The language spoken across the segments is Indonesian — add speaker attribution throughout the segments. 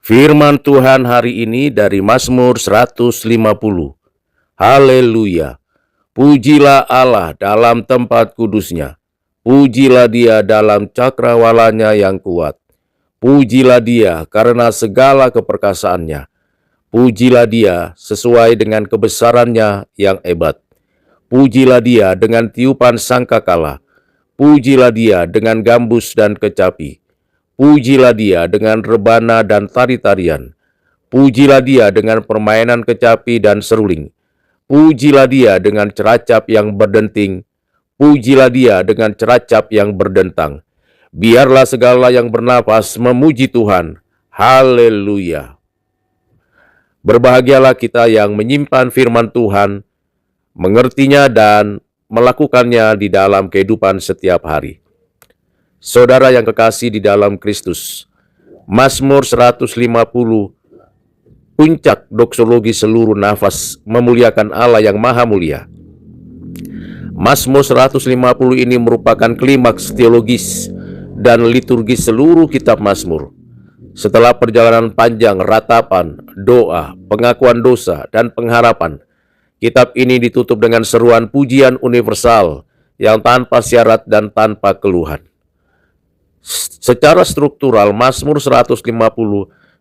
Speaker 1: Firman Tuhan hari ini dari Mazmur 150. Haleluya. Pujilah Allah dalam tempat kudusnya. Pujilah Dia dalam cakrawalanya yang kuat. Pujilah Dia karena segala keperkasaannya. Pujilah Dia sesuai dengan kebesarannya yang hebat. Pujilah Dia dengan tiupan sangkakala. Pujilah Dia dengan gambus dan kecapi. Pujilah Dia dengan rebana dan tari-tarian. Pujilah Dia dengan permainan kecapi dan seruling. Pujilah Dia dengan ceracap yang berdenting. Pujilah Dia dengan ceracap yang berdentang. Biarlah segala yang bernapas memuji Tuhan. Haleluya. Berbahagialah kita yang menyimpan firman Tuhan, mengertinya dan melakukannya di dalam kehidupan setiap hari. Saudara yang kekasih di dalam Kristus, Mazmur 150, puncak doksologi seluruh nafas memuliakan Allah yang maha mulia. Mazmur 150 ini merupakan klimaks teologis dan liturgis seluruh kitab Mazmur. Setelah perjalanan panjang, ratapan, doa, pengakuan dosa, dan pengharapan, kitab ini ditutup dengan seruan pujian universal yang tanpa syarat dan tanpa keluhan. Secara struktural, Mazmur 150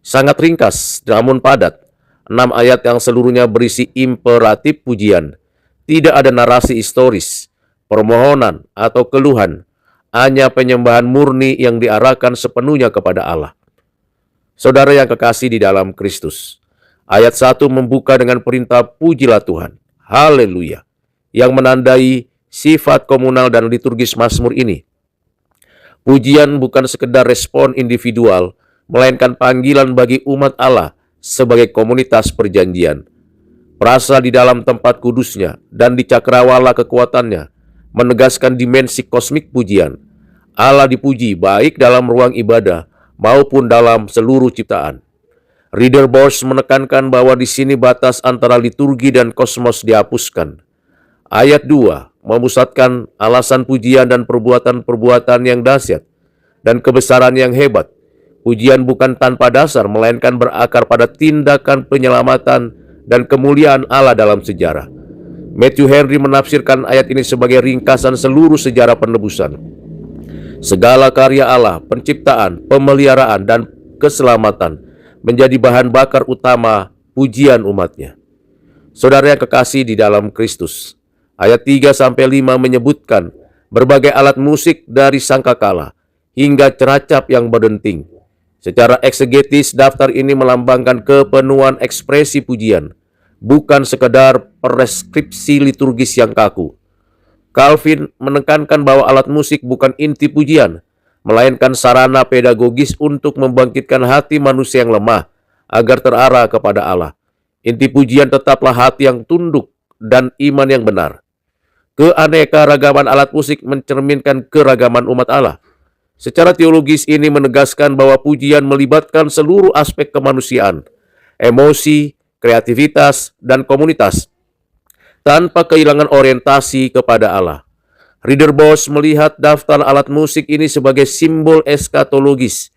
Speaker 1: sangat ringkas namun padat. 6 ayat yang seluruhnya berisi imperatif pujian. Tidak ada narasi historis, permohonan, atau keluhan. Hanya penyembahan murni yang diarahkan sepenuhnya kepada Allah. Saudara yang kekasih di dalam Kristus, ayat 1 membuka dengan perintah pujilah Tuhan. Haleluya. Yang menandai sifat komunal dan liturgis Mazmur ini. Pujian bukan sekedar respon individual, melainkan panggilan bagi umat Allah sebagai komunitas perjanjian. Perasa di dalam tempat kudusnya dan di cakrawala kekuatannya menegaskan dimensi kosmik pujian. Allah dipuji baik dalam ruang ibadah maupun dalam seluruh ciptaan. Ridderbos menekankan bahwa di sini batas antara liturgi dan kosmos dihapuskan. Ayat 2 memusatkan alasan pujian dan perbuatan-perbuatan yang dahsyat dan kebesaran yang hebat. Pujian bukan tanpa dasar, melainkan berakar pada tindakan penyelamatan dan kemuliaan Allah dalam sejarah. Matthew Henry menafsirkan ayat ini sebagai ringkasan seluruh sejarah penebusan. Segala karya Allah, penciptaan, pemeliharaan, dan keselamatan menjadi bahan bakar utama pujian umatnya. Saudara yang kekasih di dalam Kristus, ayat 3-5 menyebutkan berbagai alat musik dari sangkakala hingga ceracap yang berdenting. Secara eksegetis, daftar ini melambangkan kepenuhan ekspresi pujian, bukan sekedar preskripsi liturgis yang kaku. Calvin menekankan bahwa alat musik bukan inti pujian, melainkan sarana pedagogis untuk membangkitkan hati manusia yang lemah agar terarah kepada Allah. Inti pujian tetaplah hati yang tunduk dan iman yang benar. Keanekaragaman alat musik mencerminkan keragaman umat Allah. Secara teologis ini menegaskan bahwa pujian melibatkan seluruh aspek kemanusiaan, emosi, kreativitas, dan komunitas, tanpa kehilangan orientasi kepada Allah. Ridderbos melihat daftar alat musik ini sebagai simbol eskatologis,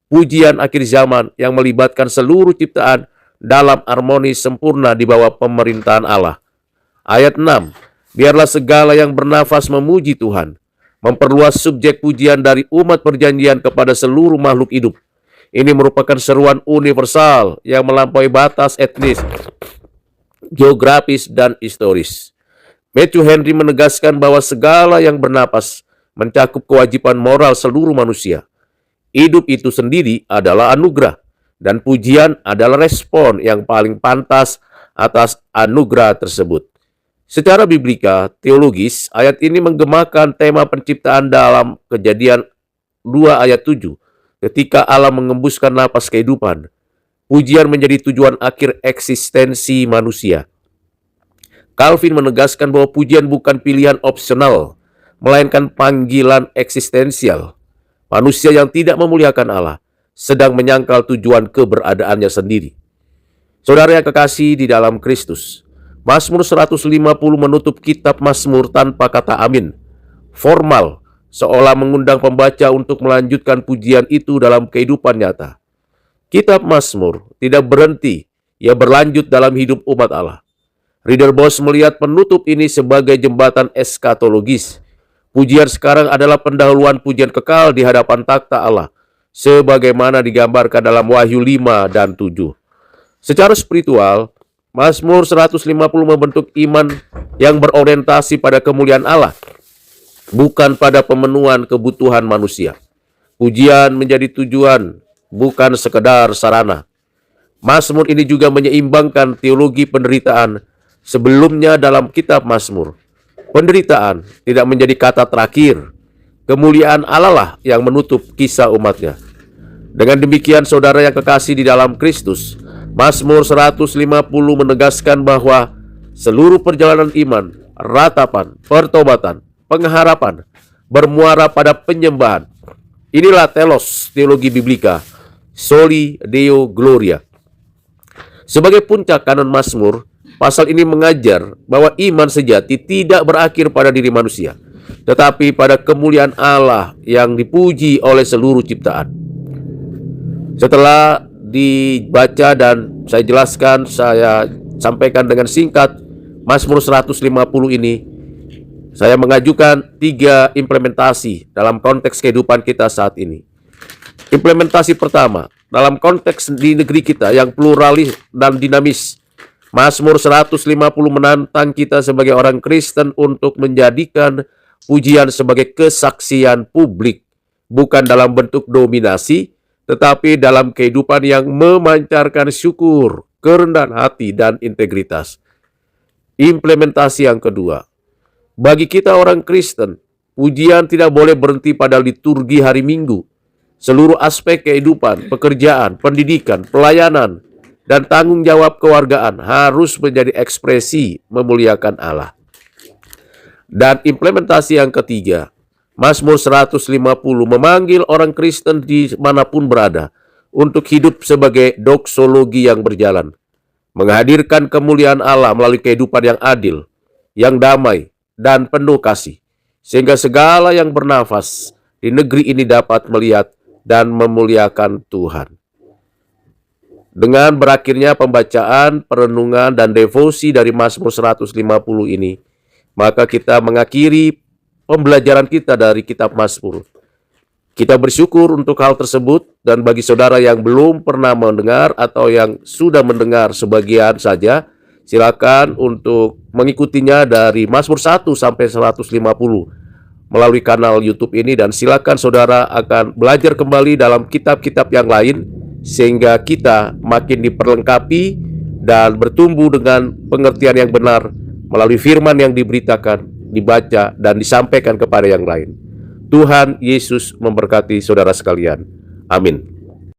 Speaker 1: pujian akhir zaman yang melibatkan seluruh ciptaan dalam harmoni sempurna di bawah pemerintahan Allah. Ayat 6, biarlah segala yang bernafas memuji Tuhan, memperluas subjek pujian dari umat perjanjian kepada seluruh makhluk hidup. Ini merupakan seruan universal yang melampaui batas etnis, geografis, dan historis. Matthew Henry menegaskan bahwa segala yang bernapas mencakup kewajiban moral seluruh manusia. Hidup itu sendiri adalah anugerah, dan pujian adalah respon yang paling pantas atas anugerah tersebut. Secara biblika, teologis, ayat ini menggemakan tema penciptaan dalam Kejadian 2 ayat 7. Ketika Allah mengembuskan napas kehidupan, pujian menjadi tujuan akhir eksistensi manusia. Calvin menegaskan bahwa pujian bukan pilihan opsional, melainkan panggilan eksistensial. Manusia yang tidak memuliakan Allah sedang menyangkal tujuan keberadaannya sendiri. Saudara yang kekasih di dalam Kristus, Mazmur 150 menutup kitab Mazmur tanpa kata amin. Formal, seolah mengundang pembaca untuk melanjutkan pujian itu dalam kehidupan nyata. Kitab Mazmur tidak berhenti, ia berlanjut dalam hidup umat Allah. Reader Boss melihat penutup ini sebagai jembatan eskatologis. Pujian sekarang adalah pendahuluan pujian kekal di hadapan takhta Allah, sebagaimana digambarkan dalam Wahyu 5 dan 7. Secara spiritual, Mazmur 150 membentuk iman yang berorientasi pada kemuliaan Allah, bukan pada pemenuhan kebutuhan manusia. Pujian menjadi tujuan, bukan sekedar sarana. Mazmur ini juga menyeimbangkan teologi penderitaan sebelumnya dalam kitab Mazmur. Penderitaan tidak menjadi kata terakhir. Kemuliaan Allah lah yang menutup kisah umatnya. Dengan demikian, saudara yang kekasih di dalam Kristus, Mazmur 150 menegaskan bahwa seluruh perjalanan iman, ratapan, pertobatan, pengharapan bermuara pada penyembahan. Inilah telos teologi biblika, soli deo gloria. Sebagai puncak kanon Mazmur, pasal ini mengajar bahwa iman sejati tidak berakhir pada diri manusia, tetapi pada kemuliaan Allah yang dipuji oleh seluruh ciptaan. Setelah dibaca dan saya jelaskan, saya sampaikan dengan singkat Mazmur 150 ini, saya mengajukan 3 implementasi dalam konteks kehidupan kita saat ini. Implementasi pertama, dalam konteks di negeri kita yang pluralis dan dinamis, Mazmur 150 menantang kita sebagai orang Kristen untuk menjadikan pujian sebagai kesaksian publik, bukan dalam bentuk dominasi, tetapi dalam kehidupan yang memancarkan syukur, kerendahan hati, dan integritas. Implementasi yang kedua, bagi kita orang Kristen, pujian tidak boleh berhenti pada liturgi hari Minggu. Seluruh aspek kehidupan, pekerjaan, pendidikan, pelayanan, dan tanggung jawab kewargaan harus menjadi ekspresi memuliakan Allah. Dan implementasi yang ketiga, Mazmur 150 memanggil orang Kristen dimanapun berada untuk hidup sebagai doksologi yang berjalan, menghadirkan kemuliaan Allah melalui kehidupan yang adil, yang damai, dan penuh kasih, sehingga segala yang bernafas di negeri ini dapat melihat dan memuliakan Tuhan. Dengan berakhirnya pembacaan, perenungan, dan devosi dari Mazmur 150 ini, maka kita mengakhiri pembelajaran kita dari kitab Mazmur. Kita bersyukur untuk hal tersebut, dan bagi saudara yang belum pernah mendengar atau yang sudah mendengar sebagian saja, silakan untuk mengikutinya dari Mazmur 1 sampai 150 melalui kanal YouTube ini, dan silakan saudara akan belajar kembali dalam kitab-kitab yang lain sehingga kita makin diperlengkapi dan bertumbuh dengan pengertian yang benar melalui firman yang diberitakan, dibaca, dan disampaikan kepada yang lain. Tuhan Yesus memberkati saudara sekalian. Amin.